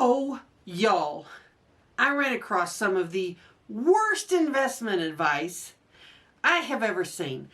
Oh, y'all, I ran across some of the worst investment advice I have ever seen.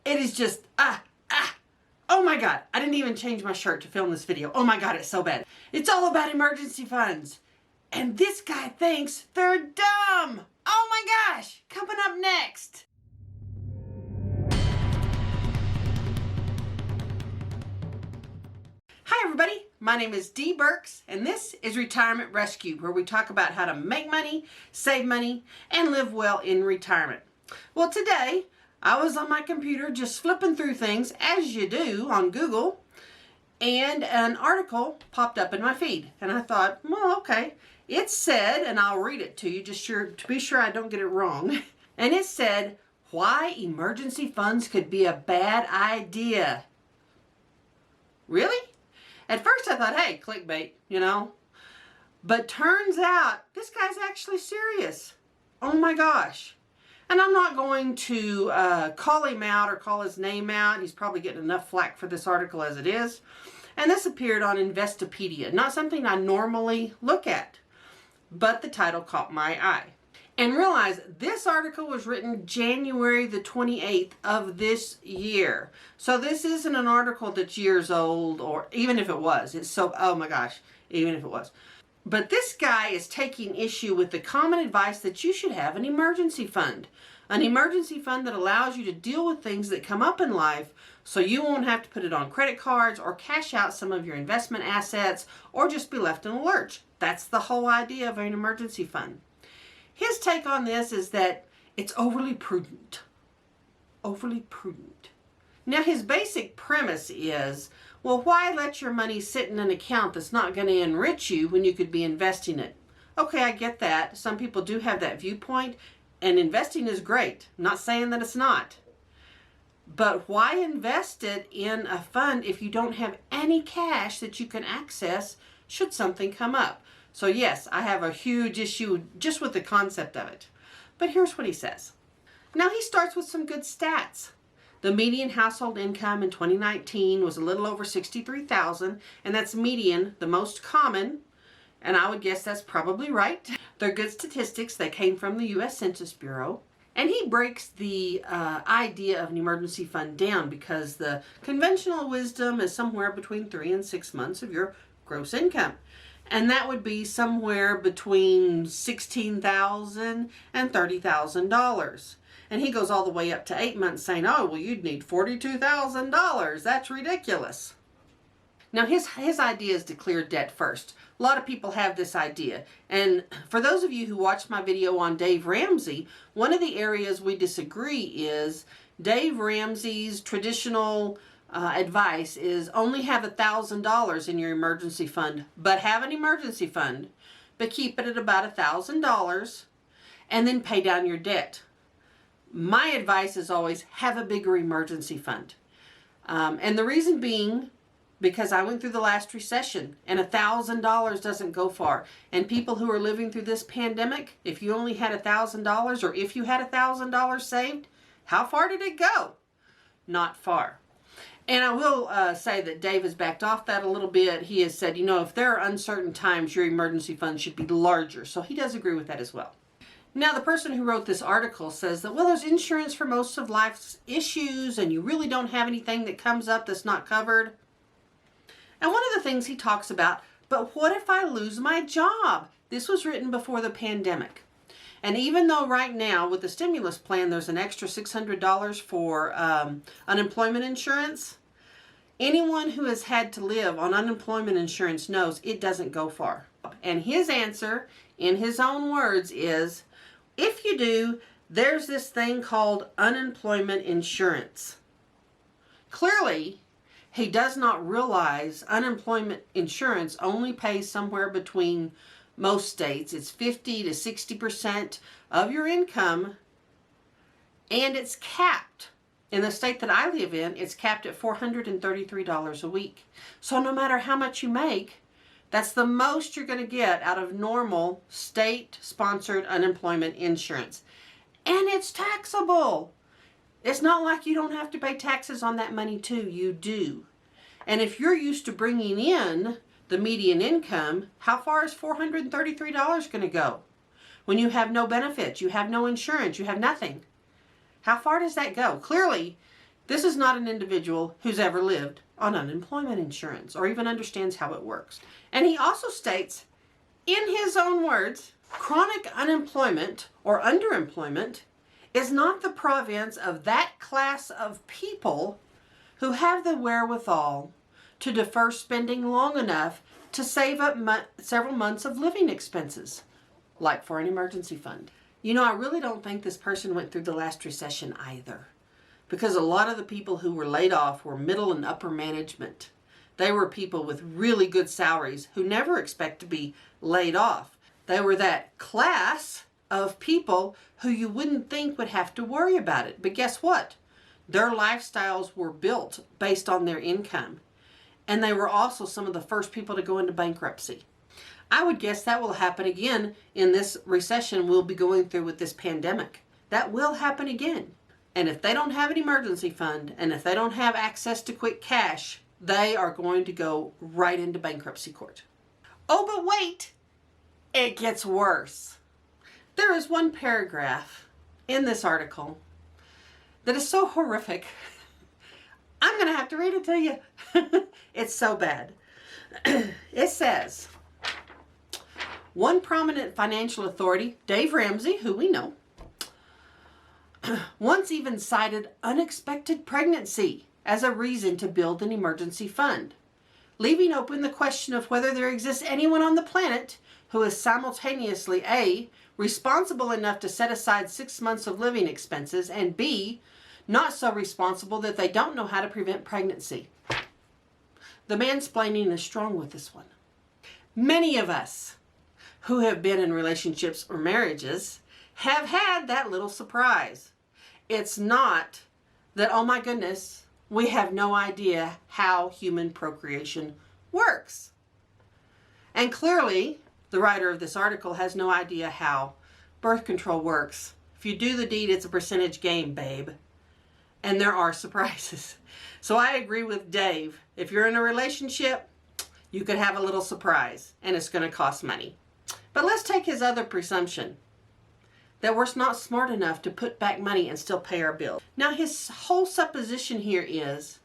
It is just, oh my God, I didn't even change my shirt to film this video. Oh my God, it's so bad. It's all about emergency funds. And this guy thinks they're dumb. Oh my gosh, coming up next. Hi everybody, my name is Dee Burks, and this is Retirement Rescue, where we talk about how to make money, save money, and live well in retirement. Well, today I was on my computer just flipping through things, as you do on Google, and an article popped up in my feed, and I thought, well, okay. It said, and I'll read it to you just to be sure I don't get it wrong, and it said, why emergency funds could be a bad idea. Really? At first I thought, hey, clickbait, you know. But turns out this guy's actually serious. Oh my gosh. And I'm not going to call him out or call his name out. He's probably getting enough flack for this article as it is. And this appeared on Investopedia. Not something I normally look at. But the title caught my eye. And realize this article was written January the 28th of this year. So this isn't an article that's years old, or even if it was, it's so, oh my gosh, even if it was. But this guy is taking issue with the common advice that you should have an emergency fund. An emergency fund that allows you to deal with things that come up in life so you won't have to put it on credit cards or cash out some of your investment assets or just be left in a lurch. That's the whole idea of an emergency fund. His take on this is that it's overly prudent. Overly prudent. Now his basic premise is, well, why let your money sit in an account that's not going to enrich you when you could be investing it? Okay, I get that. Some people do have that viewpoint, and investing is great. I'm not saying that it's not. But why invest it in a fund if you don't have any cash that you can access should something come up? So yes, I have a huge issue just with the concept of it. But here's what he says. Now he starts with some good stats. The median household income in 2019 was a little over $63,000, and that's median, the most common, and I would guess that's probably right. They're good statistics. They came from the U.S. Census Bureau. And he breaks the idea of an emergency fund down because the conventional wisdom is somewhere between 3 and 6 months of your gross income. And that would be somewhere between $16,000 and $30,000. And he goes all the way up to 8 months saying, oh, well, you'd need $42,000. That's ridiculous. Now, his idea is to clear debt first. A lot of people have this idea. And for those of you who watched my video on Dave Ramsey, one of the areas we disagree is Dave Ramsey's traditional advice is only have $1,000 in your emergency fund, but have an emergency fund, but keep it at about $1,000 and then pay down your debt. My advice is always have a bigger emergency fund. And the reason being, because I went through the last recession and $1,000 doesn't go far. And people who are living through this pandemic, if you only had $1,000 or if you had $1,000 saved, how far did it go? Not far. And I will say that Dave has backed off that a little bit. He has said, you know, if there are uncertain times, your emergency fund should be larger. So he does agree with that as well. Now, the person who wrote this article says that, well, there's insurance for most of life's issues, and you really don't have anything that comes up that's not covered. And one of the things he talks about, but what if I lose my job? This was written before the pandemic. And even though right now with the stimulus plan, there's an extra $600 for unemployment insurance, anyone who has had to live on unemployment insurance knows it doesn't go far. And his answer, in his own words, is, if you do, there's this thing called unemployment insurance. Clearly, he does not realize unemployment insurance only pays somewhere between, most states, it's 50 to 60% of your income, and it's capped. In the state that I live in, it's capped at $433 a week. So no matter how much you make, that's the most you're going to get out of normal state-sponsored unemployment insurance. And it's taxable. It's not like you don't have to pay taxes on that money too. You do. And if you're used to bringing in the median income, how far is $433 going to go? When you have no benefits, you have no insurance, you have nothing. How far does that go? Clearly, this is not an individual who's ever lived on unemployment insurance or even understands how it works. And he also states, in his own words, chronic unemployment or underemployment is not the province of that class of people who have the wherewithal to defer spending long enough to save up several months of living expenses, like for an emergency fund. You know, I really don't think this person went through the last recession either, because a lot of the people who were laid off were middle and upper management. They were people with really good salaries who never expect to be laid off. They were that class of people who you wouldn't think would have to worry about it. But guess what? Their lifestyles were built based on their income. And they were also some of the first people to go into bankruptcy. I would guess that will happen again in this recession we'll be going through with this pandemic. That will happen again. And if they don't have an emergency fund, and if they don't have access to quick cash, they are going to go right into bankruptcy court. Oh, but wait, it gets worse. There is one paragraph in this article that is so horrific. I'm going to have to read it to you. It's so bad. It says, one prominent financial authority, Dave Ramsey, who we know, once even cited unexpected pregnancy as a reason to build an emergency fund, leaving open the question of whether there exists anyone on the planet who is simultaneously A, responsible enough to set aside 6 months of living expenses, and B, not so responsible that they don't know how to prevent pregnancy. The mansplaining is strong with this one. Many of us who have been in relationships or marriages have had that little surprise. It's not that, oh my goodness, we have no idea how human procreation works. And clearly, the writer of this article has no idea how birth control works. If you do the deed, it's a percentage game, babe. And there are surprises. So I agree with Dave. If you're in a relationship, you could have a little surprise, and it's going to cost money. But let's take his other presumption, that we're not smart enough to put back money and still pay our bills. Now, his whole supposition here is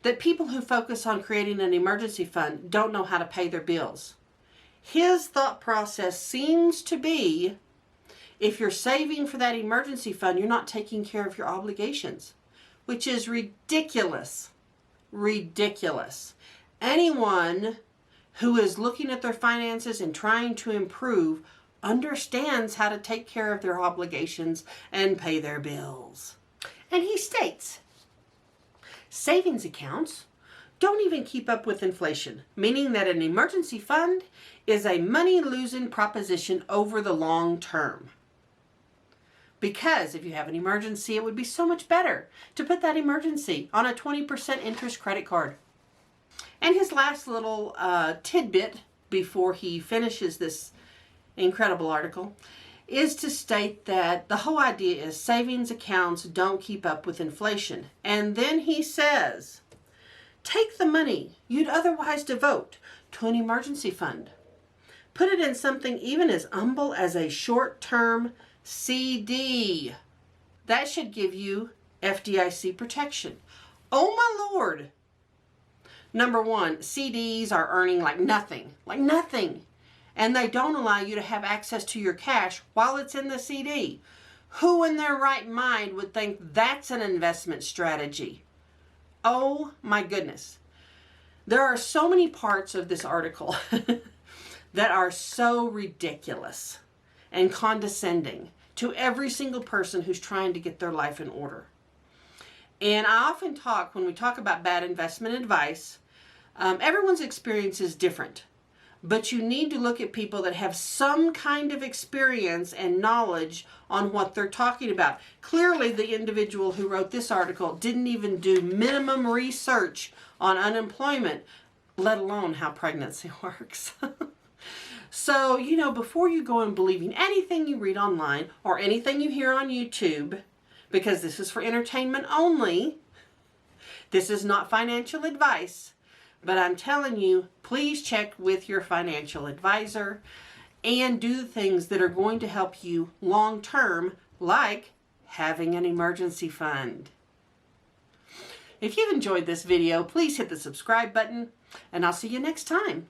that people who focus on creating an emergency fund don't know how to pay their bills. His thought process seems to be, if you're saving for that emergency fund, you're not taking care of your obligations, which is ridiculous. Ridiculous. Anyone who is looking at their finances and trying to improve understands how to take care of their obligations and pay their bills. And he states, savings accounts don't even keep up with inflation, meaning that an emergency fund is a money-losing proposition over the long term. Because if you have an emergency, it would be so much better to put that emergency on a 20% interest credit card. And his last little tidbit before he finishes this incredible article is to state that the whole idea is savings accounts don't keep up with inflation. And then he says, take the money you'd otherwise devote to an emergency fund. Put it in something even as humble as a short-term CD. That should give you FDIC protection. Oh my Lord. Number one, CDs are earning like nothing. And they don't allow you to have access to your cash while it's in the CD. Who in their right mind would think that's an investment strategy? Oh my goodness. There are so many parts of this article that are so ridiculous and condescending to every single person who's trying to get their life in order. And I often talk, when we talk about bad investment advice, everyone's experience is different. But you need to look at people that have some kind of experience and knowledge on what they're talking about. Clearly, the individual who wrote this article didn't even do minimum research on unemployment, let alone how pregnancy works. So, you know, before you go in believing anything you read online or anything you hear on YouTube, because this is for entertainment only, this is not financial advice, But I'm telling you, please check with your financial advisor and do the things that are going to help you long term, like having an emergency fund. If you've enjoyed this video, please hit the subscribe button, and I'll see you next time.